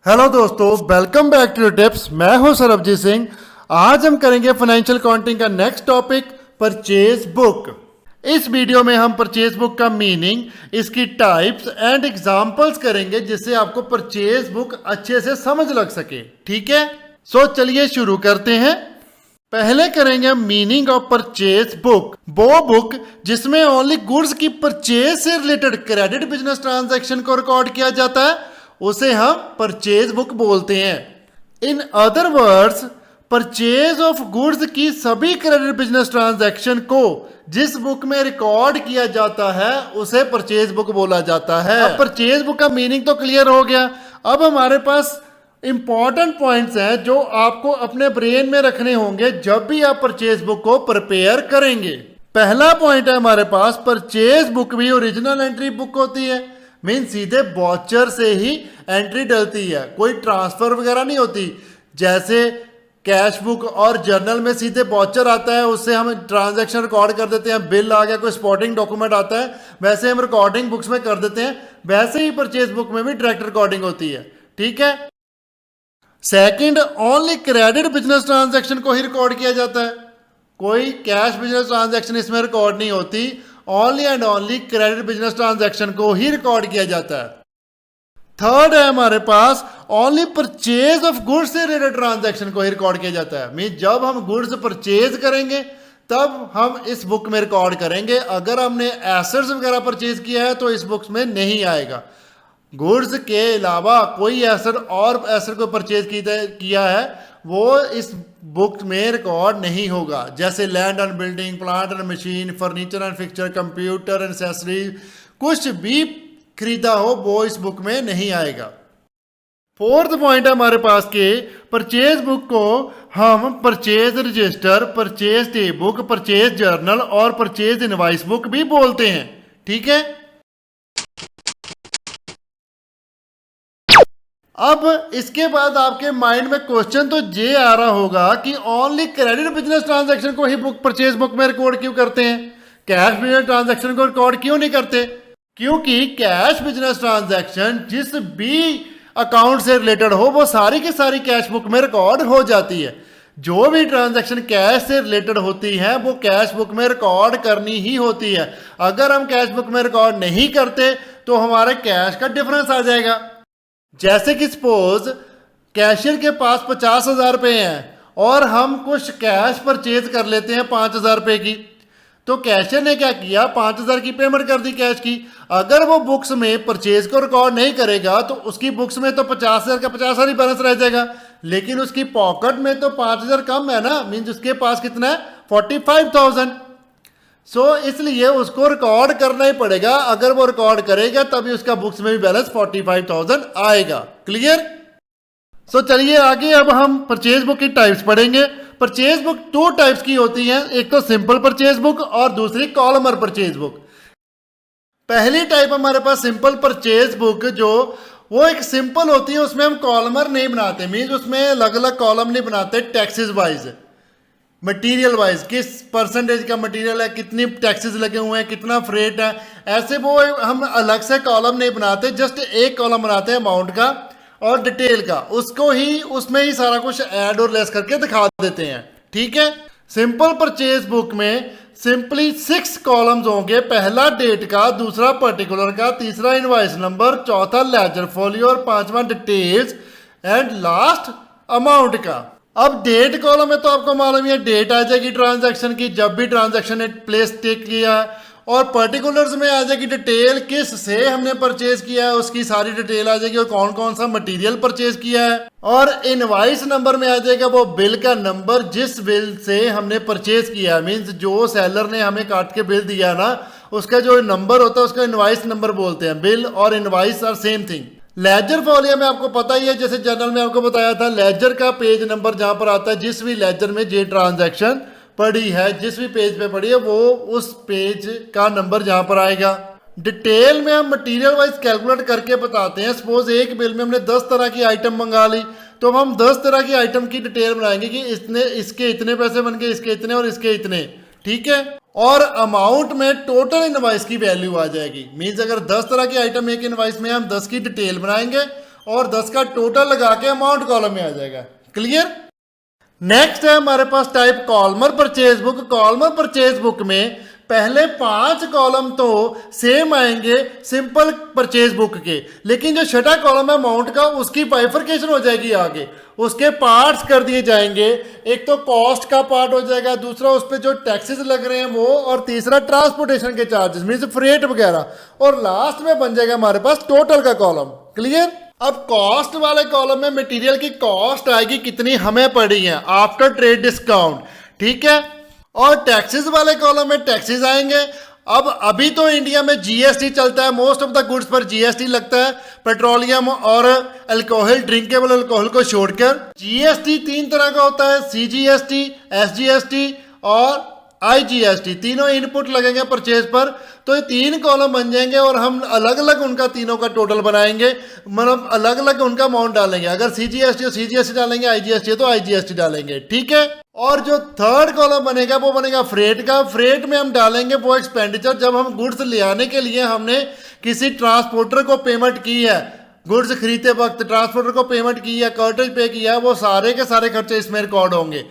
Hello दोस्तों, welcome back to tips. मैं हूं सरबजीत सिंह। आज हम करेंगे फाइनेंशियल अकाउंटिंग का नेक्स्ट टॉपिक, परचेज बुक। इस वीडियो में हम परचेज बुक का मीनिंग, इसकी टाइप्स एंड एग्जांपल्स करेंगे जिससे आपको परचेज बुक अच्छे से समझ लग सके। ठीक है, सो चलिए शुरू करते हैं। पहले करेंगे हम मीनिंग ऑफ परचेज बुक। वो बुक जिसमें ओनली गुड्स की परचेज से रिलेटेड क्रेडिट बिजनेस ट्रांजैक्शन को रिकॉर्ड किया जाता है उसे हम परचेज बुक बोलते हैं। In other words, purchase of goods की सभी क्रेडिट बिजनेस ट्रांजैक्शन को जिस बुक में रिकॉर्ड किया जाता है उसे परचेज बुक बोला जाता है। अब परचेज बुक का मीनिंग तो क्लियर हो गया। अब हमारे पास इंपॉर्टेंट पॉइंट्स हैं जो आपको अपने ब्रेन में रखने होंगे जब भी आप परचेज बुक को प्रिपेयर करेंगे। पहला पॉइंट है हमारे पास, परचेज बुक भी ओरिजिनल एंट्री बुक होती है। मीन सीधे वॉचर से ही एंट्री डलती है, कोई ट्रांसफर वगैरह नहीं होती। जैसे कैश बुक और जर्नल में सीधे वॉचर आता है, उससे हम ट्रांजैक्शन रिकॉर्ड कर देते हैं। बिल आ गया, कोई स्पॉटिंग डॉक्यूमेंट आता है, वैसे हम रिकॉर्डिंग बुक्स में कर देते हैं। वैसे ही परचेज बुक में भी डायरेक्ट रिकॉर्डिंग होती है। ठीक है। Second, only credit business transaction को ही रिकॉर्ड किया जाता है, कोई कैश बिजनेस ट्रांजैक्शन इसमें रिकॉर्ड नहीं होती। Only and only credit business transaction को ही रिकॉर्ड किया जाता है। थर्ड है हमारे पास, ओनली परचेज ऑफ गुड्स से रिलेटेड ट्रांजैक्शन को ही रिकॉर्ड किया जाता है। मीन जब हम गुड्स परचेज करेंगे तब हम इस बुक में रिकॉर्ड करेंगे। अगर हमने एसेट्स वगैरह परचेज किया है तो इस बुक्स में नहीं आएगा। गुड्स के अलावा कोई एसेट और एसेट को परचेज किया है वो इस बुक में रिकॉर्ड नहीं होगा। जैसे land and building, plant and machine, furniture and fixture, computer and accessories, कुछ भी खरीदा हो वो इस बुक में नहीं आएगा। फोर्थ पॉइंट है हमारे पास के परचेज बुक को हम purchase register, purchase day book, purchase journal और परचेज इनवॉइस बुक भी बोलते हैं। ठीक है। अब इसके बाद आपके माइंड में क्वेश्चन तो ये आ रहा होगा कि ओनली क्रेडिट बिजनेस ट्रांजैक्शन को ही बुक परचेज बुक में रिकॉर्ड क्यों करते हैं, कैश बिजनेस ट्रांजैक्शन को रिकॉर्ड क्यों नहीं करते? क्योंकि कैश बिजनेस ट्रांजैक्शन जिस भी अकाउंट से रिलेटेड हो वो सारी की सारी कैश बुक में रिकॉर्ड हो जाती है। जो भी ट्रांजैक्शन कैश से रिलेटेड होती है वो कैश बुक में रिकॉर्ड करनी ही होती है। अगर हम कैश बुक में रिकॉर्ड नहीं करते तो हमारे कैश का डिफरेंस आ जाएगा। जैसे कि सपोज कैशियर के पास 50,000 रुपये हैं और हम कुछ कैश परचेज कर लेते हैं 5,000 रुपये की, तो कैशियर ने क्या किया, 5,000 की पेमेंट कर दी कैश की। अगर वो बुक्स में परचेज को रिकॉर्ड नहीं करेगा तो उसकी बुक्स में तो 50,000 का 50,000 ही बैलेंस रह जाएगा, लेकिन उसकी पॉकेट में तो 5,000 कम है ना। मीन्स उसके पास कितना है, 45,000। इसलिए उसको रिकॉर्ड करना ही पड़ेगा। अगर वो रिकॉर्ड करेगा तभी उसका बुक्स में भी बैलेंस 45,000 आएगा। क्लियर। चलिए आगे अब हम परचेज बुक की टाइप्स पढ़ेंगे। परचेज बुक 2 टाइप्स की होती हैं, एक तो सिंपल परचेज बुक और दूसरी कॉलमर परचेज बुक। पहली टाइप हमारे पास सिंपल परचेज बुक, जो वो एक सिंपल होती है, उसमें हम कॉलमर नहीं बनाते। मीन्स उसमें अलग अलग कॉलम नहीं बनाते टैक्सेस वाइज, मटेरियल वाइज, किस परसेंटेज का मटेरियल है, कितनी टैक्सेस लगे हुए हैं, कितना फ्रेट है, ऐसे वो हम अलग से कॉलम नहीं बनाते। जस्ट एक कॉलम बनाते हैं अमाउंट का और डिटेल का, उसको ही उसमें ही सारा कुछ ऐड और लेस करके दिखा देते हैं। ठीक है। सिंपल परचेज बुक में सिंपली 6 कॉलम्स होंगे। पहला डेट का, दूसरा पर्टिकुलर का, तीसरा इनवॉइस नंबर, चौथा लेजर फोलियो और 5वां डिटेल्स एंड लास्ट अमाउंट का। अब डेट कॉलम में तो आपको मालूम है डेट आ जाएगी ट्रांजैक्शन की, जब भी ट्रांजैक्शन ने प्लेस टेक किया है। और पर्टिकुलर्स में आ जाएगी डिटेल, किस से हमने परचेज किया है उसकी सारी डिटेल आ जाएगी और कौन कौन सा मटेरियल परचेज किया है। और इनवॉइस नंबर में आ जाएगा वो बिल का नंबर जिस बिल से हमने परचेज किया है। मीन्स जो सेलर ने हमें काट के बिल दिया ना, उसका जो नंबर होता है उसका इनवॉइस नंबर बोलते हैं। बिल और invoice are same thing. Ledger folio में आपको पता ही है, जैसे जर्नल में आपको बताया था, लेजर का पेज नंबर जहां पर आता है, जिस भी लेजर में जे ट्रांजैक्शन पड़ी है, जिस भी पेज पे पड़ी है, वो उस पेज का नंबर जहां पर आएगा। डिटेल में हम मटेरियल वाइज कैलकुलेट करके बताते हैं। सपोज एक बिल में हमने 10 तरह की आइटम मंगा ली, तो हम 10 तरह की आइटम की डिटेल बनाएंगे कि इसके इतने पैसे बन गए, इसके इतने और इसके इतने। ठीक है। और अमाउंट में टोटल इनवॉइस की वैल्यू आ जाएगी। मीन्स अगर 10 तरह की आइटम एक इनवॉइस में हम 10 की डिटेल बनाएंगे और 10 का टोटल लगा के अमाउंट कॉलम में आ जाएगा। क्लियर। नेक्स्ट है हमारे पास type columnar purchase book. Columnar purchase book में पहले 5 कॉलम तो सेम आएंगे सिंपल परचेज बुक के, लेकिन जो छठा कॉलम है अमाउंट का उसकी बाइफरकेशन हो जाएगी आगे, उसके पार्ट्स कर दिए जाएंगे। एक तो कॉस्ट का पार्ट हो जाएगा, दूसरा उस पर जो टैक्सेस लग रहे हैं वो, और तीसरा ट्रांसपोर्टेशन के चार्जेस मीन्स फ्रेट वगैरह, और लास्ट में बन जाएगा हमारे पास टोटल का कॉलम। क्लियर। अब कॉस्ट वाले कॉलम में मटेरियल की कॉस्ट आएगी कितनी हमें पड़ी है आफ्टर ट्रेड डिस्काउंट, ठीक है। और टैक्सेस वाले कॉलम में टैक्सेस आएंगे। अब अभी तो इंडिया में जीएसटी चलता है, मोस्ट ऑफ द गुड्स पर जीएसटी लगता है, पेट्रोलियम और अल्कोहल, ड्रिंकेबल अल्कोहल को छोड़कर। जीएसटी 3 तरह का होता है, सीजीएसटी, एसजीएसटी और आईजीएसटी, तीनों इनपुट लगेंगे परचेज पर। तो ये 3 कॉलम बन जाएंगे और हम अलग अलग उनका तीनों का टोटल बनाएंगे, मतलब अलग अलग उनका अमाउंट डालेंगे। अगर सीजीएसटी हो सीजीएसटी डालेंगे, आईजीएसटी हो तो आईजीएसटी डालेंगे, ठीक है। और जो थर्ड कॉलम बनेगा वो बनेगा फ्रेट का। फ्रेट में हम डालेंगे वो एक्सपेंडिचर जब हम गुड्स ले आने के लिए हमने किसी ट्रांसपोर्टर को पेमेंट की है, गुड्स खरीदते वक्त ट्रांसपोर्टर को पेमेंट की है, कार्टेज पे किया है, वो सारे के सारे खर्चे इसमें रिकॉर्ड होंगे।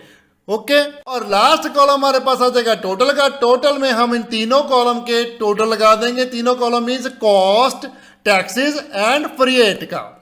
ओके। और लास्ट कॉलम हमारे पास आ जाएगा टोटल का। टोटल में हम इन तीनों कॉलम के टोटल लगा देंगे। तीनों column means cost, taxes and freight का।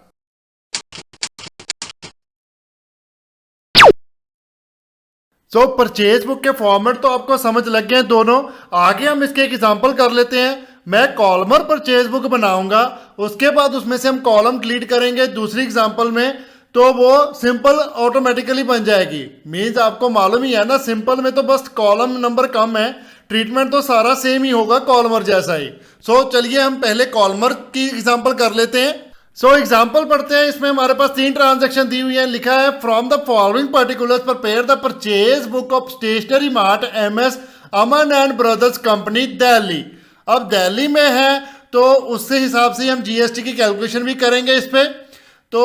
सो परचेज बुक के फॉर्मेट तो आपको समझ लग गए हैं दोनों। आगे हम इसके एक एग्जांपल कर लेते हैं। मैं कॉलमर परचेज बुक बनाऊंगा, उसके बाद उसमें से हम कॉलम डिलीट करेंगे दूसरी एग्जांपल में, तो वो सिंपल ऑटोमेटिकली बन जाएगी। मीन्स आपको मालूम ही है ना, सिंपल में तो बस कॉलम नंबर कम है, ट्रीटमेंट तो सारा सेम ही होगा कॉलमर जैसा ही। सो चलिए हम पहले कॉलमर की एग्जांपल कर लेते हैं। सो एग्जांपल पढ़ते हैं। इसमें हमारे पास 3 ट्रांजैक्शन दी हुई है। लिखा है from the following particulars prepare the purchase book of stationery mart MS Aman and brothers company Delhi. अब दिल्ली में है तो उससे हिसाब से हम जीएसटी की कैलकुलेशन भी करेंगे इस पे। तो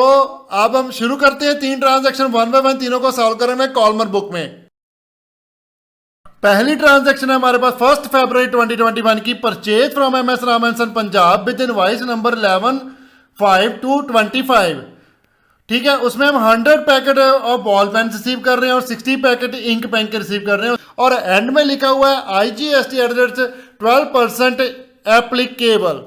अब हम शुरू करते हैं 3 ट्रांजैक्शन 1 बाय 1 तीनों को सॉल्व करेंगे कॉलमर बुक में। पहली ट्रांजैक्शन है हमारे पास 1 फरवरी 2021 की, परचेज फ्रॉम एमएस रामनसन पंजाब विद इनवॉइस नंबर 11/5/25। ठीक है। उसमें हम 100 packet of ball pen receive कर रहे हैं और 60 पैकेट इंक पेन के रिसीव कर रहे हैं। और एंड में लिखा हुआ है आईजीएसटी एट 12% एप्लीकेबल।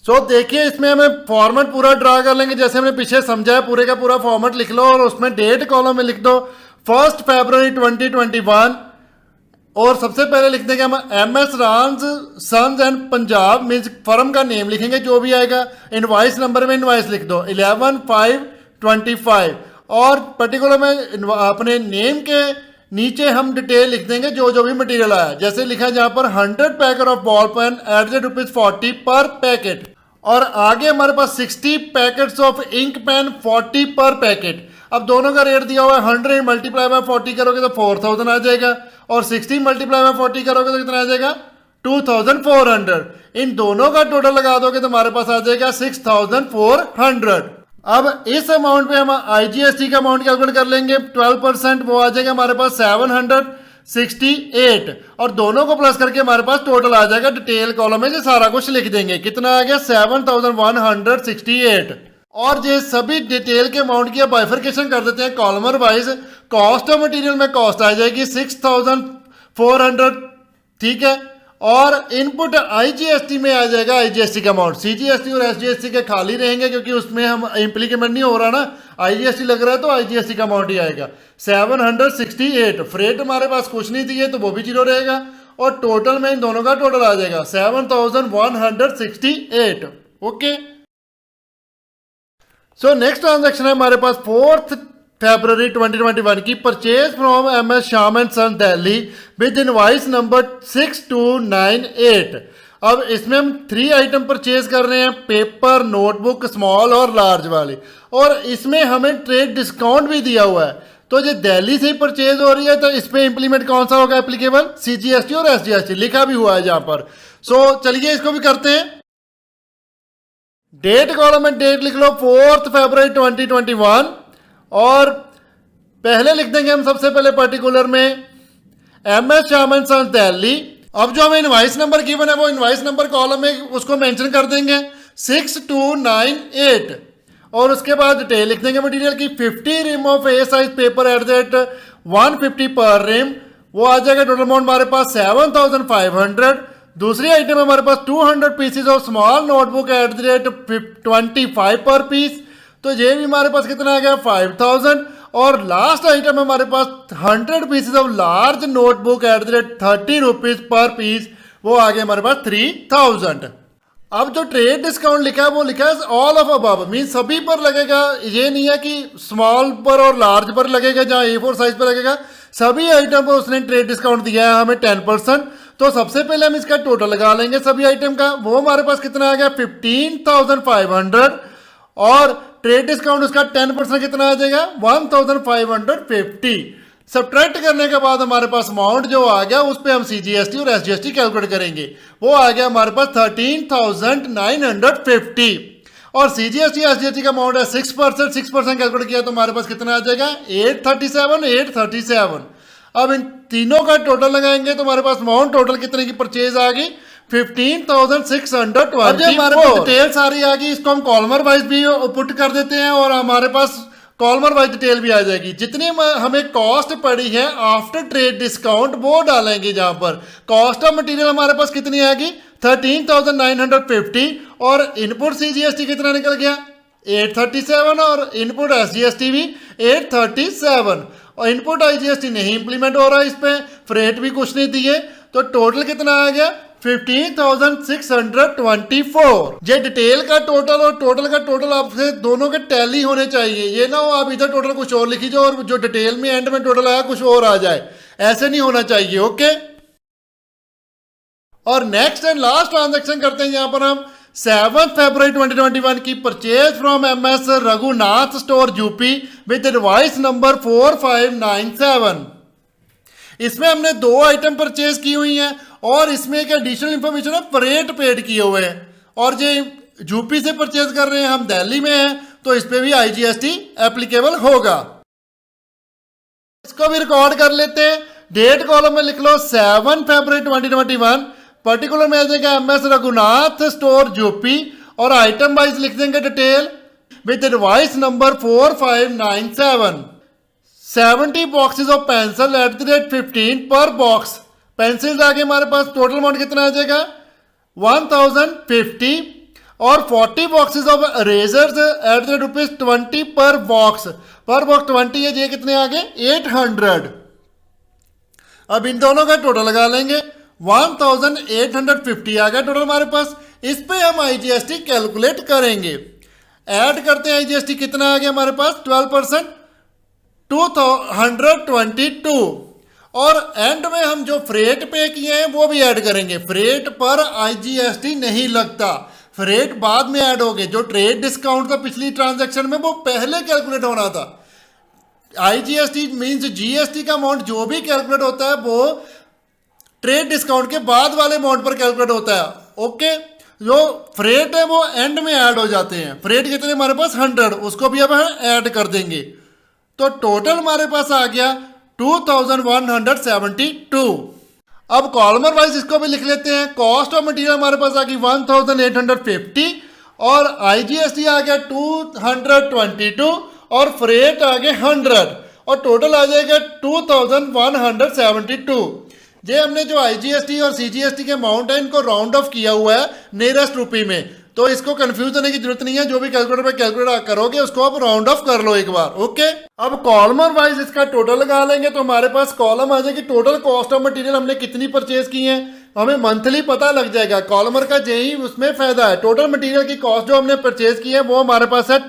सो देखिए इसमें हमें फॉर्मेट पूरा ड्रा कर लेंगे जैसे हमने पीछे समझा है। पूरे का पूरा फॉर्मेट लिख लो और उसमें डेट कॉलम में लिख दो 1 फरवरी 2021 और सबसे पहले लिख देंगे हम एमएस रान्स sons and Punjab means firm का नेम लिखेंगे जो भी आएगा। इनवाइस नंबर में इनवाइस लिख दो 11/5/25 और पर्टिकुलर में अपने नेम के नीचे हम डिटेल लिख देंगे जो जो भी मटेरियल आया। जैसे लिखा है जहां पर 100 packet of ball pen eight ₹40 पर पैकेट और आगे हमारे पास 60 पैकेट्स ऑफ इंक पेन 40 पर पैकेट। अब दोनों का रेट दिया हुआ है 100 मल्टीप्लाई बाय 40 करोगे तो 4000 आ जाएगा और 60 मल्टीप्लाई बाय 40 करोगे तो कितना आ जाएगा 2400। इन दोनों का टोटल लगा दोगे तो हमारे पास आ जाएगा 6400। अब इस अमाउंट पे हम आईजीएसटी का अमाउंट कैलकुलेट कर लेंगे 12%, वो आ जाएगा हमारे पास 768 और दोनों को प्लस करके हमारे पास टोटल आ जाएगा। डिटेल कॉलम में जो सारा कुछ लिख देंगे कितना आ गया 7168 और ये सभी डिटेल के अमाउंट की बाइफरकेशन कर देते हैं columnar wise. Cost of material में कॉस्ट आ जाएगी 6400, ठीक है। और इनपुट आईजीएसटी में आ जाएगा आईजीएसटी का अमाउंट। सीजीएसटी और एसजीएसटी के खाली रहेंगे क्योंकि उसमें हम इम्प्लीमेंट नहीं हो रहा ना, आईजीएसटी लग रहा है तो आईजीएसटी का अमाउंट ही आएगा 768। फ्रेट हमारे पास कुछ नहीं दिए तो वो भी 0 रहेगा और टोटल में इन दोनों का टोटल आ जाएगा 7168। ओके। सो नेक्स्ट ट्रांजैक्शन है हमारे पास 4 फरवरी 2021 की, purchase from MS Shyam and son Delhi with invoice number 6298। अब इसमें हम 3 आइटम परचेज कर रहे हैं, पेपर, नोटबुक स्मॉल और लार्ज वाली, और इसमें हमें ट्रेड डिस्काउंट भी दिया हुआ है। तो ये दिल्ली से ही परचेज हो रही है तो इस पे इंप्लीमेंट कौन सा होगा एप्लीकेबल, सीजीएसटी और एसजीएसटी लिखा भी हुआ है जहां पर। सो चलिए इसको भी करते हैं। डेट कॉलम में डेट लिख लो 4 फरवरी 2021 और पहले लिख देंगे हम सबसे पहले पर्टिकुलर में MS Shyam and son Delhi. अब जो हमें इनवाइस नंबर गिवन है वो इनवाइस नंबर कॉलम में उसको मेंशन कर देंगे। 6298। और उसके बाद डिटेल लिख देंगे मटेरियल की 50 ream of A size paper at the rate 150 per rim, वो आ जाएगा टोटल अमाउंट हमारे पास 7500। दूसरी आइटम है हमारे पास 200 pieces of small notebook at the rate 25 पर पीस, तो ये भी हमारे पास कितना आ गया 5000। और लास्ट आइटम है हमारे पास 100 pieces of large notebook at the rate 30 rupees per piece, वो आ गया हमारे पास 3000। अब जो ट्रेड डिस्काउंट लिखा है वो लिखा है ऑल ऑफ अबव, मीन सभी पर लगेगा, ये नहीं है कि स्मॉल पर और लार्ज पर लगेगा जहाँ A4 साइज पर लगेगा, सभी आइटम पर उसने ट्रेड डिस्काउंट दिया है हमें 10%। तो सबसे पहले हम इसका टोटल लगा लेंगे सभी आइटम का, वो हमारे पास कितना आ गया 15,500 और ट्रेड डिस्काउंट उसका 10% कितना आ जाएगा 1,550। सब्ट्रैक्ट करने के बाद हमारे पास अमाउंट जो आ गया उस पर हम CGST और SGST कैलकुलेट करेंगे, वो आ गया हमारे पास 13,950 और CGST SGST का अमाउंट है 6%, 6% कैलकुलेट किया तो हमारे पास कितना आ जाएगा 837। अब इन तीनों का टोटल लगाएंगे तो हमारे पास अमाउंट टोटल कितने की परचेज आ गई 15,620। अब हमारे पास डिटेल सारी आ गई, इसको हम कॉलमर वाइज भी पुट कर देते हैं और हमारे पास कॉलमर वाइज डिटेल भी आ जाएगी। जितनी हमें कॉस्ट पड़ी है आफ्टर ट्रेड डिस्काउंट वो डालेंगे। जहां पर कॉस्ट ऑफ मटेरियल हमारे पास कितनी आएगी 13,950 और इनपुट CGST कितना निकल गया 837 और इनपुट SGST भी 837 और इनपुट IGST नहीं इंप्लीमेंट हो रहा, इस पे फ्रेट भी कुछ नहीं दिए, तो टोटल कितना आ गया 15,624। ये डिटेल का टोटल और टोटल का टोटल आपसे दोनों के टैली होने चाहिए, ये ना हो आप इधर टोटल कुछ और लिखी जाओ और जो डिटेल में एंड में टोटल आया कुछ और आ जाए, ऐसे नहीं होना चाहिए। ओके, और नेक्स्ट एंड लास्ट ट्रांजैक्शन करते हैं। यहां पर हम 7 फरवरी 2021 की purchase from MS Raghunath store UP with device number 4597। इसमें हमने 2 आइटम परचेज की हुई हैं और इसमें एक एडिशनल इंफॉर्मेशन है फ्रेट पेड किए हुए हैं, और जो यूपी से परचेज कर रहे हैं हम दिल्ली में हैं तो इस पे भी IGST एप्लीकेबल होगा। इसको भी रिकॉर्ड कर लेते हैं। डेट कॉलम में लिख लो 7 फरवरी 2021, पर्टिकुलर में आ जाएगा MS रघुनाथ स्टोर यूपी और आइटम वाइज लिख देंगे detail with device number 4597। 70 boxes of pencil eight the rate 15 पर बॉक्स, पेंसिल्स आगे हमारे पास टोटल अमाउंट कितना आ जाएगा 1050 और 40 boxes of erasers eight the rate ₹20 पर बॉक्स 20 है, ये कितने आ गए 800। अब इन दोनों का टोटल लगा लेंगे 1850 आ गया टोटल हमारे पास। इस पे हम IGST कैलकुलेट करेंगे, ऐड करते हैं IGST कितना आ गया हमारे पास 12%, 222 और एंड में हम जो फ्रेट पे किए हैं वो भी ऐड करेंगे। फ्रेट पर IGST नहीं लगता, फ्रेट बाद में ऐड हो गए। जो ट्रेड डिस्काउंट था पिछली ट्रांजैक्शन में वो पहले कैलकुलेट होना था। IGST मींस GST का अमाउंट जो भी कैलकुलेट होता है वो ट्रेड डिस्काउंट के बाद वाले अमाउंट पर कैलकुलेट होता है। ओके, जो फ्रेट है वो एंड में ऐड हो जाते हैं। फ्रेट कितने हमारे पास 100, उसको भी अब ऐड कर देंगे तो टोटल हमारे पास आ गया 2172। अब कॉलमर वाइज इसको भी लिख लेते हैं। कॉस्ट ऑफ मटेरियल हमारे पास आ गई 1850 और IGST आ गया 222 और फ्रेट आ गया 100 और टोटल आ जाएगा 2172। ये हमने जो IGST और CGST के अमाउंट है इनको राउंड ऑफ किया हुआ है नियरेस्ट रुपी में, तो इसको कंफ्यूज होने की जरूरत नहीं है। जो भी कैलकुलेटर पे कैलकुलेट करोगे उसको आप राउंड ऑफ कर लो एक बार। ओके, अब कॉलमर वाइज इसका टोटल लगा लेंगे तो हमारे पास कॉलम आ जाएगी टोटल कॉस्ट ऑफ मटेरियल हमने कितनी परचेज की है, हमें मंथली पता लग जाएगा। कॉलमर का यही उसमें फायदा है। टोटल मटेरियल की कॉस्ट जो हमने परचेज की है वो हमारे पास है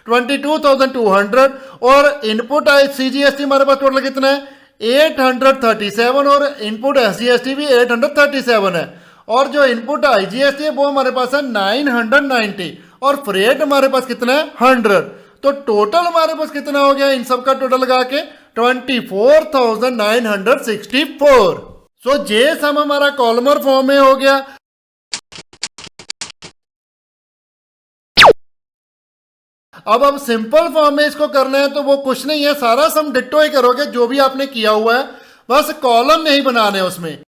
22,200 और इनपुट CGST हमारे पास टोटल कितना है 837 और इनपुट SGST भी 837 है और जो इनपुट IGST है वो हमारे पास है 990 और फ्रेट हमारे पास कितना है 100। तो टोटल हमारे पास कितना हो गया इन सब का टोटल लगा के 24,964। सो जे सम हमारा कॉलमर फॉर्म में हो गया। अब सिंपल फॉर्म में इसको करना है तो वो कुछ नहीं है, सारा सम डिट्टो ही करोगे जो भी आपने किया हुआ है, बस कॉलम नहीं बनाने उसमें।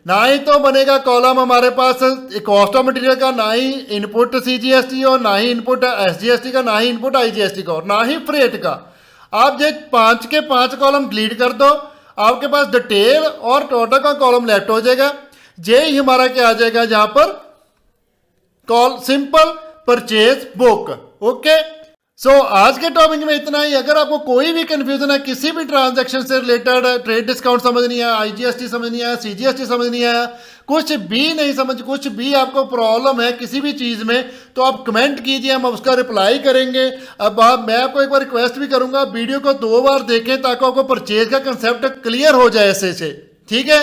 ना ही तो बनेगा कॉलम हमारे पास कॉस्ट ऑफ मटेरियल का, ना ही इनपुट सीजीएसटी और ना ही इनपुट एसजीएसटी का, ना ही इनपुट आईजीएसटी का और ना ही फ्रेट का। आप ये 5 के 5 कॉलम डिलीट कर दो, आपके पास डिटेल और टोटल का कॉलम लेफ्ट हो जाएगा। ये ही हमारा क्या आ जाएगा यहाँ पर, call simple purchase book. Okay, so आज के टॉपिक में इतना ही। अगर आपको कोई भी कंफ्यूजन है किसी भी ट्रांजैक्शन से रिलेटेड, ट्रेड डिस्काउंट समझ नहीं आया, आईजीएसटी समझ नहीं आया, सीजीएसटी समझ नहीं आया, कुछ भी नहीं समझ, कुछ भी आपको प्रॉब्लम है किसी भी चीज़ में, तो आप कमेंट कीजिए, हम उसका रिप्लाई करेंगे। अब मैं आपको एक बार रिक्वेस्ट भी करूंगा, वीडियो को 2 बार देखें ताकि आपको परचेज का कंसेप्ट क्लियर हो जाए ऐसे से, ठीक है।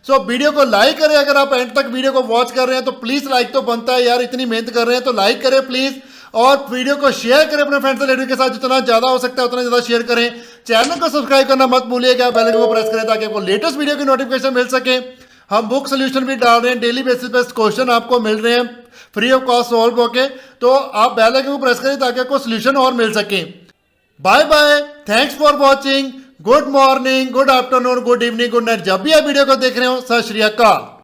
सो वीडियो को लाइक करें, अगर आप एंड तक वीडियो को वॉच कर रहे हैं तो प्लीज़ लाइक तो बनता है यार, इतनी मेहनत कर रहे हैं तो लाइक करें प्लीज़। और वीडियो को शेयर करें अपने फ्रेंड्स रिलेटिव के साथ, जितना ज्यादा हो सकता है उतना ज्यादा शेयर करें। चैनल को सब्सक्राइब करना मत भूलिएगा, बेल आइकन को प्रेस करें ताकि आपको लेटेस्ट वीडियो की नोटिफिकेशन मिल सके। हम बुक सोल्यूशन भी डाल रहे हैं, डेली बेसिस पे क्वेश्चन आपको मिल रहे हैं फ्री ऑफ कॉस्ट सॉल्व होके, तो आप बेल आइकन को प्रेस करें ताकि आपको सोल्यूशन और मिल सके। Bye bye, thanks for watching, good morning, good afternoon, good evening, good night, जब भी आप वीडियो को देख रहे हो। सत श्री अकाल।